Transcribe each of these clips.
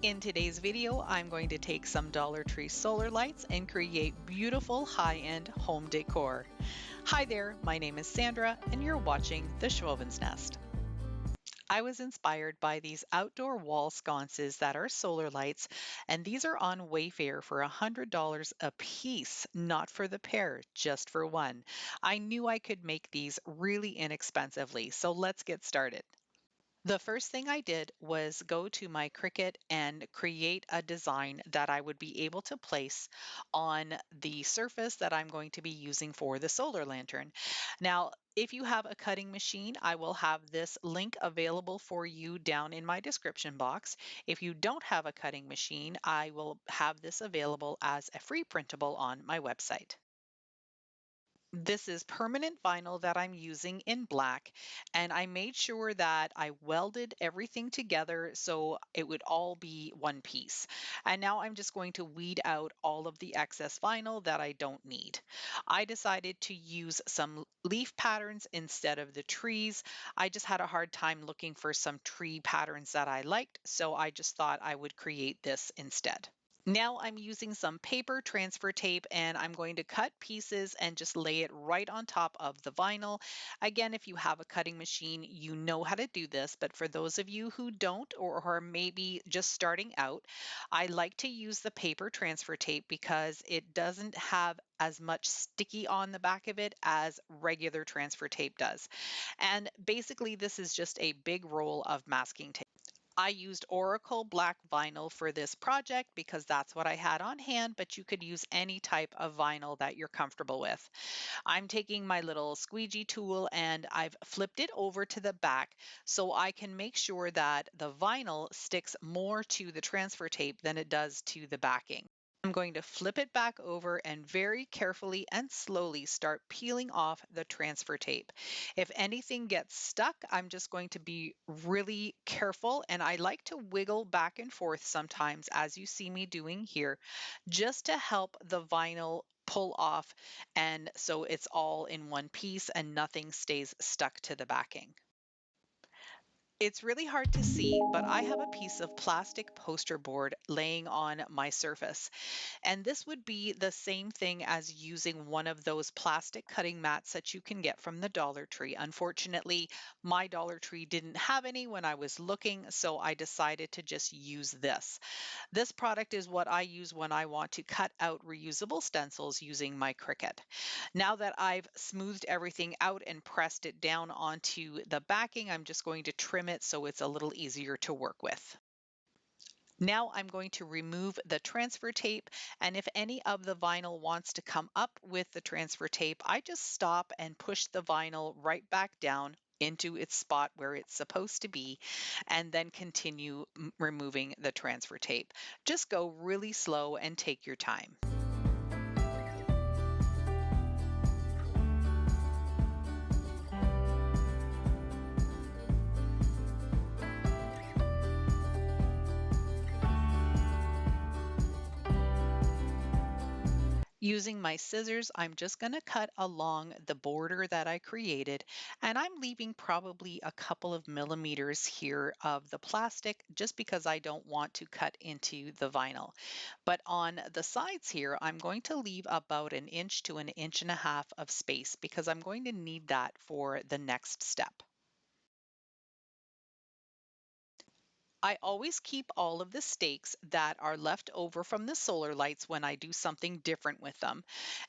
In today's video, I'm going to take some Dollar Tree solar lights and create beautiful high-end home decor. Hi there, my name is Sandra and you're watching The Schwowin's Nest. I was inspired by these outdoor wall sconces that are solar lights, and these are on Wayfair for $100 a piece, not for the pair, just for one. I knew I could make these really inexpensively, so let's get started. The first thing I did was go to my Cricut and create a design that I would be able to place on the surface that I'm going to be using for the solar lantern. Now, if you have a cutting machine, I will have this link available for you down in my description box. If you don't have a cutting machine, I will have this available as a free printable on my website. This is permanent vinyl that I'm using in black, and I made sure that I welded everything together so it would all be one piece. And now I'm just going to weed out all of the excess vinyl that I don't need. I decided to use some leaf patterns instead of the trees. I just had a hard time looking for some tree patterns that I liked, so I just thought I would create this instead. Now I'm using some paper transfer tape and I'm going to cut pieces and just lay it right on top of the vinyl. Again, if you have a cutting machine, you know how to do this, but for those of you who don't or are maybe just starting out, I like to use the paper transfer tape because it doesn't have as much sticky on the back of it as regular transfer tape does. And basically, this is just a big roll of masking tape. I used Oracle black vinyl for this project because that's what I had on hand, but you could use any type of vinyl that you're comfortable with. I'm taking my little squeegee tool and I've flipped it over to the back so I can make sure that the vinyl sticks more to the transfer tape than it does to the backing. I'm going to flip it back over and very carefully and slowly start peeling off the transfer tape. If anything gets stuck, I'm just going to be really careful, and I like to wiggle back and forth sometimes, as you see me doing here, just to help the vinyl pull off and so it's all in one piece and nothing stays stuck to the backing. It's really hard to see, but I have a piece of plastic poster board laying on my surface. And this would be the same thing as using one of those plastic cutting mats that you can get from the Dollar Tree. Unfortunately, my Dollar Tree didn't have any when I was looking, so I decided to just use this. This product is what I use when I want to cut out reusable stencils using my Cricut. Now that I've smoothed everything out and pressed it down onto the backing, I'm just going to trim it so it's a little easier to work with. Now I'm going to remove the transfer tape, and if any of the vinyl wants to come up with the transfer tape, I just stop and push the vinyl right back down into its spot where it's supposed to be, and then continue removing the transfer tape. Just go really slow and take your time. Using my scissors, I'm just going to cut along the border that I created, and I'm leaving probably a couple of millimeters here of the plastic just because I don't want to cut into the vinyl. But on the sides here, I'm going to leave about an inch to an inch and a half of space because I'm going to need that for the next step. I always keep all of the stakes that are left over from the solar lights when I do something different with them.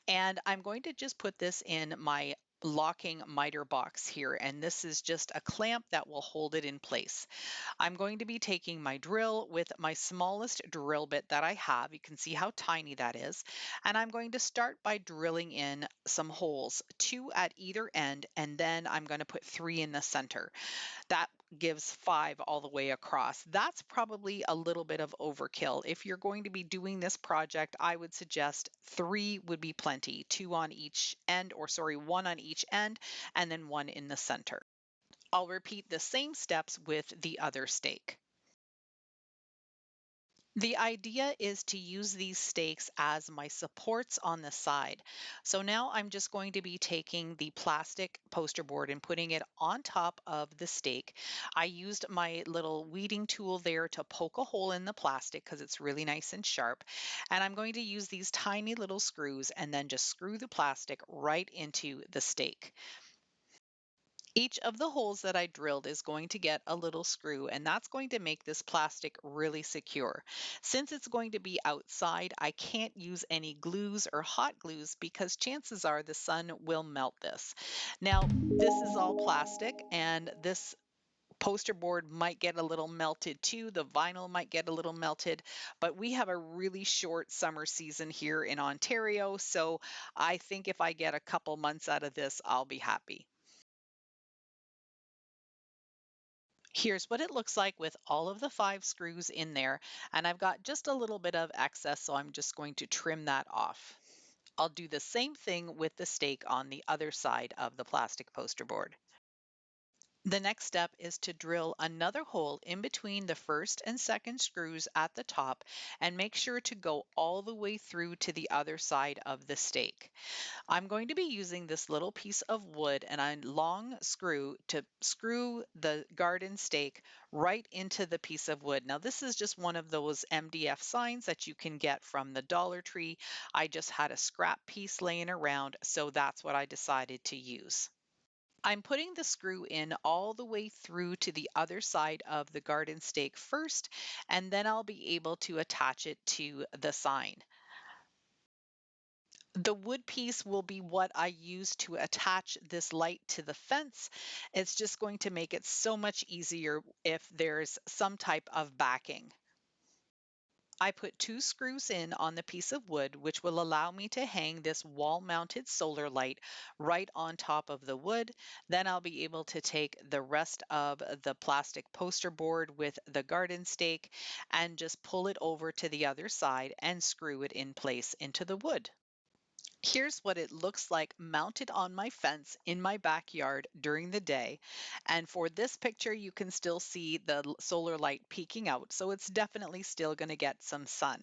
And I'm going to just put this in my locking miter box here. And this is just a clamp that will hold it in place. I'm going to be taking my drill with my smallest drill bit that I have. You can see how tiny that is. And I'm going to start by drilling in some holes, 2 at either end, and then I'm going to put 3 in the center. That gives 5 all the way across. That's probably a little bit of overkill. If you're going to be doing this project, I would suggest 3 would be plenty, 2 on each end, or sorry, 1 on each end, and then 1 in the center. I'll repeat the same steps with the other stake. The idea is to use these stakes as my supports on the side. So now I'm just going to be taking the plastic poster board and putting it on top of the stake. I used my little weeding tool there to poke a hole in the plastic because it's really nice and sharp. And I'm going to use these tiny little screws and then just screw the plastic right into the stake. Each of the holes that I drilled is going to get a little screw, and that's going to make this plastic really secure. Since it's going to be outside, I can't use any glues or hot glues because chances are the sun will melt this. Now, this is all plastic, and this poster board might get a little melted too. The vinyl might get a little melted, but we have a really short summer season here in Ontario, so I think if I get a couple months out of this, I'll be happy. Here's what it looks like with all of the 5 screws in there, and I've got just a little bit of excess, so I'm just going to trim that off. I'll do the same thing with the stake on the other side of the plastic poster board. The next step is to drill another hole in between the first and second screws at the top and make sure to go all the way through to the other side of the stake. I'm going to be using this little piece of wood and a long screw to screw the garden stake right into the piece of wood. Now, this is just one of those MDF signs that you can get from the Dollar Tree. I just had a scrap piece laying around, so that's what I decided to use. I'm putting the screw in all the way through to the other side of the garden stake first, and then I'll be able to attach it to the sign. The wood piece will be what I use to attach this light to the fence. It's just going to make it so much easier if there's some type of backing. I put 2 screws in on the piece of wood, which will allow me to hang this wall-mounted solar light right on top of the wood. Then I'll be able to take the rest of the plastic poster board with the garden stake and just pull it over to the other side and screw it in place into the wood. Here's what it looks like mounted on my fence in my backyard during the day. And for this picture, you can still see the solar light peeking out, so it's definitely still going to get some sun.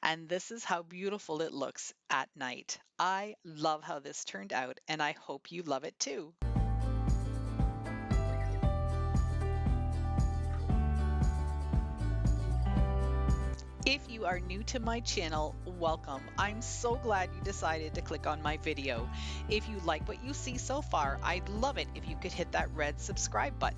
And this is how beautiful it looks at night. I love how this turned out, and I hope you love it too. If you are new to my channel, welcome. I'm so glad you decided to click on my video. If you like what you see so far, I'd love it if you could hit that red subscribe button.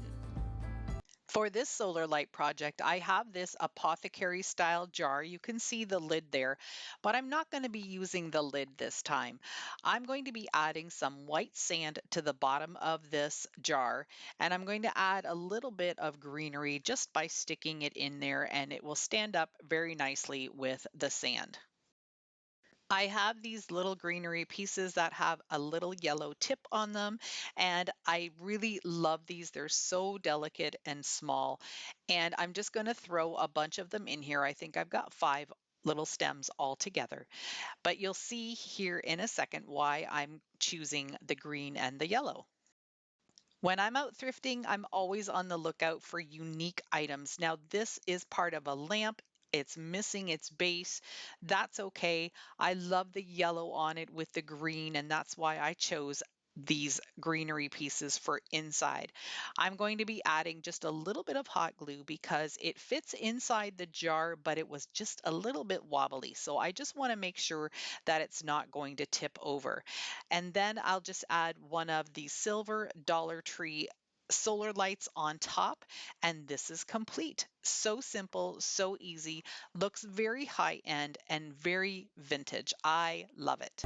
For this solar light project, I have this apothecary style jar. You can see the lid there, but I'm not going to be using the lid this time. I'm going to be adding some white sand to the bottom of this jar, and I'm going to add a little bit of greenery just by sticking it in there, and it will stand up very nicely with the sand. I have these little greenery pieces that have a little yellow tip on them, and I really love these. They're so delicate and small, and I'm just going to throw a bunch of them in here. I think I've got 5 little stems all together, but you'll see here in a second why I'm choosing the green and the yellow. When I'm out thrifting, I'm always on the lookout for unique items. Now, this is part of a lamp. It's missing its base. That's okay. I love the yellow on it with the green, and that's why I chose these greenery pieces for inside. I'm going to be adding just a little bit of hot glue because it fits inside the jar, but it was just a little bit wobbly. So I just want to make sure that it's not going to tip over. And then I'll just add one of the silver Dollar Tree solar lights on top, and this is complete. So simple, so easy, looks very high end and very vintage. I love it.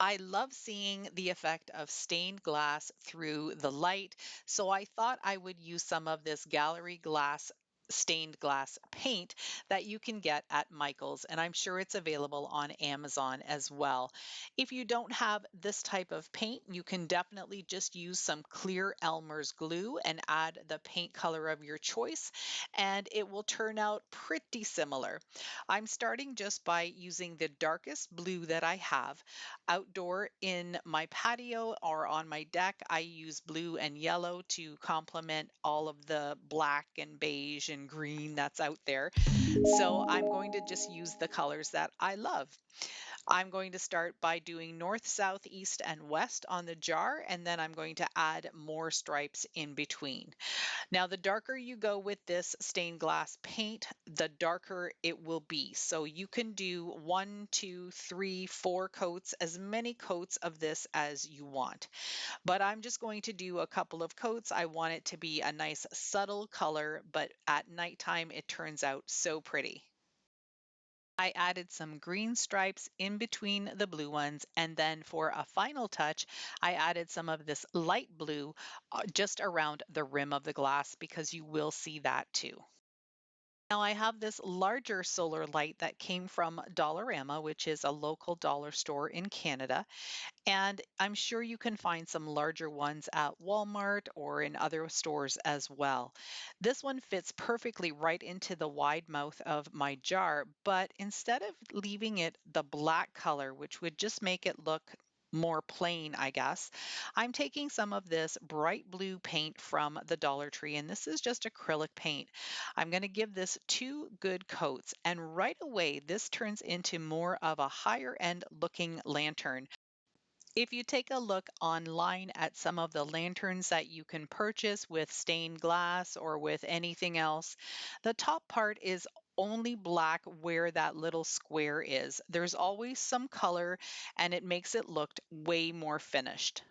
I love seeing the effect of stained glass through the light, so I thought I would use some of this gallery glass stained glass paint that you can get at Michael's, and I'm sure it's available on Amazon as well. If you don't have this type of paint, you can definitely just use some clear Elmer's glue and add the paint color of your choice, and it will turn out pretty similar. I'm starting just by using the darkest blue that I have. Outdoor in my patio or on my deck, I use blue and yellow to complement all of the black and beige and green that's out there. So I'm going to just use the colors that I love. I'm going to start by doing north, south, east, and west on the jar, and then I'm going to add more stripes in between. Now, the darker you go with this stained glass paint, the darker it will be. So you can do 1, 2, 3, 4 coats, as many coats of this as you want. But I'm just going to do a couple of coats. I want it to be a nice subtle color, but at nighttime it turns out so pretty. I added some green stripes in between the blue ones, and then for a final touch, I added some of this light blue just around the rim of the glass because you will see that too. Now I have this larger solar light that came from Dollarama, which is a local dollar store in Canada. And I'm sure you can find some larger ones at Walmart or in other stores as well. This one fits perfectly right into the wide mouth of my jar, but instead of leaving it the black color, which would just make it look more plain, I guess, I'm taking some of this bright blue paint from the Dollar Tree, and this is just acrylic paint. I'm going to give this 2 good coats, and right away, this turns into more of a higher end looking lantern. If you take a look online at some of the lanterns that you can purchase with stained glass or with anything else, the top part is only black where that little square is. There's always some color and it makes it look way more finished.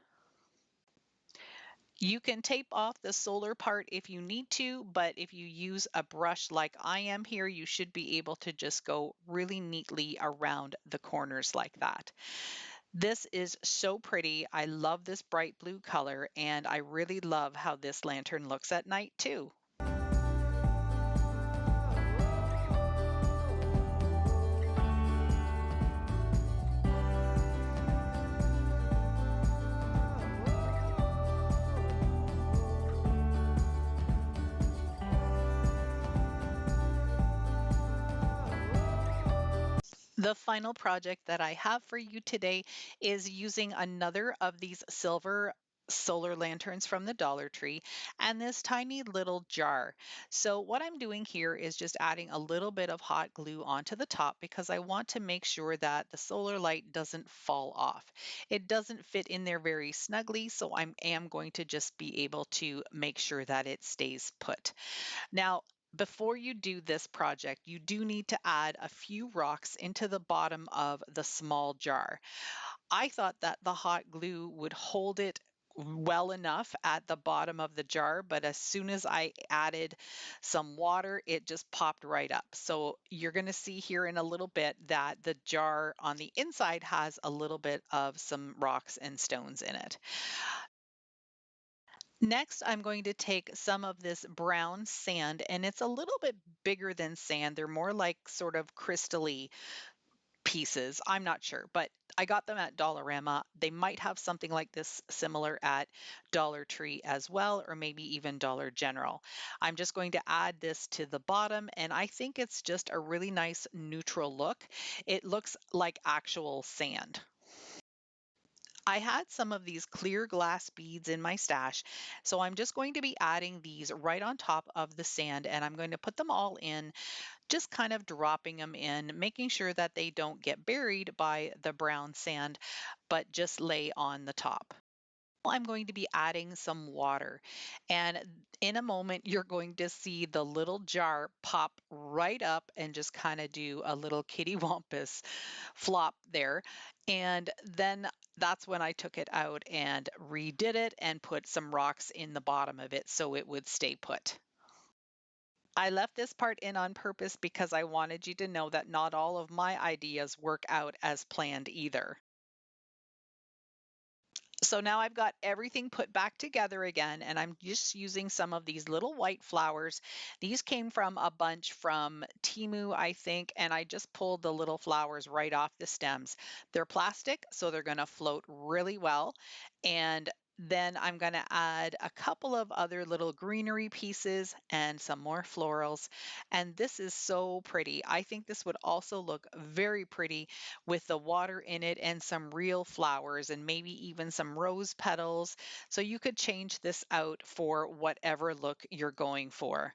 You can tape off the solar part if you need to, but if you use a brush like I am here, you should be able to just go really neatly around the corners like that. This is so pretty. I love this bright blue color, and I really love how this lantern looks at night too. The final project that I have for you today is using another of these silver solar lanterns from the Dollar Tree and this tiny little jar. So what I'm doing here is just adding a little bit of hot glue onto the top because I want to make sure that the solar light doesn't fall off. It doesn't fit in there very snugly, so I am going to just be able to make sure that it stays put. Now, before you do this project, you do need to add a few rocks into the bottom of the small jar. I thought that the hot glue would hold it well enough at the bottom of the jar, but as soon as I added some water, it just popped right up. So you're going to see here in a little bit that the jar on the inside has a little bit of some rocks and stones in it. Next, I'm going to take some of this brown sand, and it's a little bit bigger than sand. They're more like sort of crystally pieces. I'm not sure, but I got them at Dollarama. They might have something like this similar at Dollar Tree as well, or maybe even Dollar General. I'm just going to add this to the bottom, and I think it's just a really nice neutral look. It looks like actual sand. I had some of these clear glass beads in my stash, so I'm just going to be adding these right on top of the sand and I'm going to put them all in, just kind of dropping them in, making sure that they don't get buried by the brown sand, but just lay on the top. I'm going to be adding some water. And in a moment, you're going to see the little jar pop right up and just kind of do a little kitty wampus flop there. And then that's when I took it out and redid it and put some rocks in the bottom of it so it would stay put. I left this part in on purpose because I wanted you to know that not all of my ideas work out as planned either. So now I've got everything put back together again, and I'm just using some of these little white flowers. These came from a bunch from Temu, I think, and I just pulled the little flowers right off the stems. They're plastic, so they're going to float really well. And then I'm going to add a couple of other little greenery pieces and some more florals. And this is so pretty. I think this would also look very pretty with the water in it and some real flowers and maybe even some rose petals. So you could change this out for whatever look you're going for.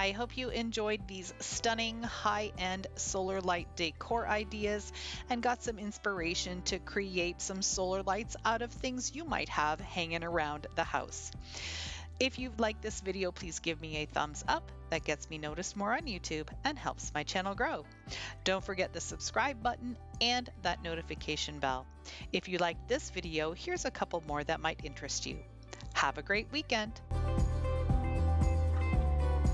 I hope you enjoyed these stunning high-end solar light decor ideas and got some inspiration to create some solar lights out of things you might have hanging around the house. If you've liked this video, please give me a thumbs up. That gets me noticed more on YouTube and helps my channel grow. Don't forget the subscribe button and that notification bell. If you liked this video, here's a couple more that might interest you. Have a great weekend.